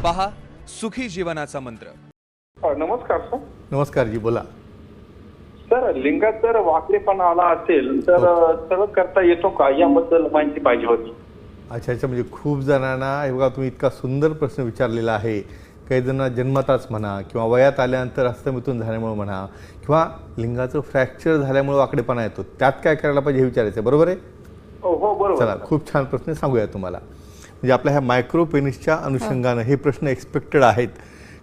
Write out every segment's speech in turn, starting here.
पहा सुखी जीवनाचा मंत्र। नमस्कार सर। नमस्कार जी, बोला सर, लिंगात जर वाकडेपणा आला असेल तर सरळ करता येतो का, याबद्दल माहिती पाहिजे होती। अच्छा, म्हणजे खूप जणांना हे बघा, तुम्ही इतका सुंदर प्रश्न विचारलेला आहे। काही जणांना जन्मताच म्हणा किंवा वयात आल्यानंतर हस्तमिथून झाल्यामुळे म्हणा किंवा लिंगाचं फ्रॅक्चर झाल्यामुळे वाकडेपणा येतो, त्यात काय करायला पाहिजे हे विचारायचं, बरोबर आहे? हो बरोबर। चला, खूप छान प्रश्न सांगूया तुम्हाला। म्हणजे आपल्या ह्या मायक्रो पेनिसच्या अनुषंगानं हे प्रश्न एक्सपेक्टेड आहेत,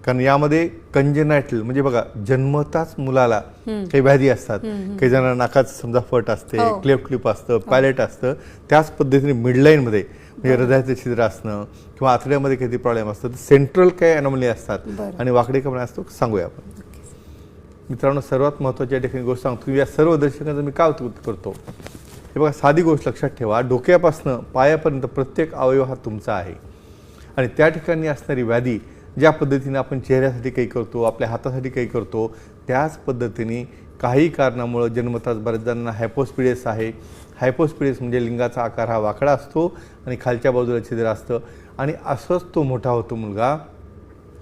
कारण यामध्ये कंजेनायटल म्हणजे बघा जन्मताच मुलाला काही व्याधी असतात। काही जणांना नाकाचं समजा फट असते, क्लेफ्ट क्लिप असतं, पायलेट असतं, त्याच पद्धतीने मिडलाईनमध्ये म्हणजे हृदयाचं छिद्र असणं किंवा आतड्यामध्ये काही प्रॉब्लेम असतात, सेंट्रल काही अनॉमली असतात आणि वाकडेपणा असतो, सांगूया आपण। मित्रांनो, सर्वात महत्त्वाची या ठिकाणी गोष्ट सांगतो, या सर्व दर्शकांचं मी काय करतो हे बघा, साधी गोष्ट लक्षात ठेवा, डोक्यापासून पायापर्यंत प्रत्येक अवयव हा तुमचा आहे आणि त्या ठिकाणी असणारी व्याधी ज्या पद्धतीने आपण चेहऱ्यासाठी काही करतो, आपल्या हातासाठी काही करतो, त्याच पद्धतीने काही कारणामुळे जन्मताच बऱ्याच जणांना हायपोस्पिडियस आहे। हायपोस्पिडियस म्हणजे लिंगाचा आकार हा वाकडा असतो आणि खालच्या बाजूला छिद्र असतं आणि असंच तो मोठा होतो मुलगा,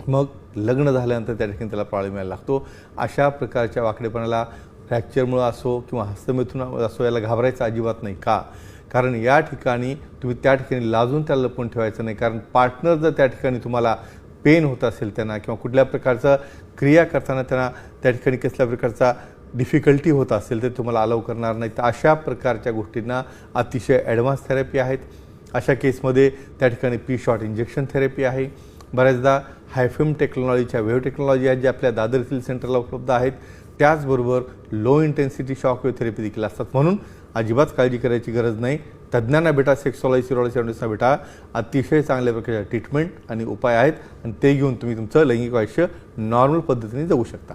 मग लग्न झाल्यानंतर त्या ठिकाणी त्याला प्रॉब्लेम यायला लागतो। अशा प्रकारच्या वाकडेपणाला फ्रॅक्चरमुळे असो किंवा हस्तमिथून असो याला घाबरायचं अजिबात नाही। का? कारण या ठिकाणी तुम्ही त्या ठिकाणी लाजून त्याला लपवून ठेवायचं नाही, कारण पार्टनर जर त्या ठिकाणी तुम्हाला पेन होत असेल त्यांना किंवा कुठल्या प्रकारचा क्रिया करताना त्यांना त्या ठिकाणी कसल्या प्रकारचा डिफिकल्टी होत असेल तर तुम्हाला अलाव करणार नाही। तर अशा प्रकारच्या गोष्टींना अतिशय ॲडव्हान्स थेरपी आहेत। अशा केसमध्ये त्या ठिकाणी पी शॉट इंजेक्शन थेरपी आहे। बऱ्याचदा हायफिम टेक्नॉलॉजीच्या वेव्ह टेक्नॉलॉजी आहेत, ज्या आपल्या दादर येथील सेंटरला उपलब्ध आहेत। त्याचबरोबर low intensity shock wave therapy देखील असतात, म्हणून अजिबात काळजी करायची गरज नाही। तज्ज्ञांना भेटा, सेक्सॉलॉजी सिरोलॉजिस्टना भेटा, अतिशय चांगल्या प्रकारच्या ट्रीटमेंट आणि उपाय आहेत आणि ते घेऊन तुम्ही तुमचं लैंगिक आयुष्य नॉर्मल पद्धतीने जगू शकता।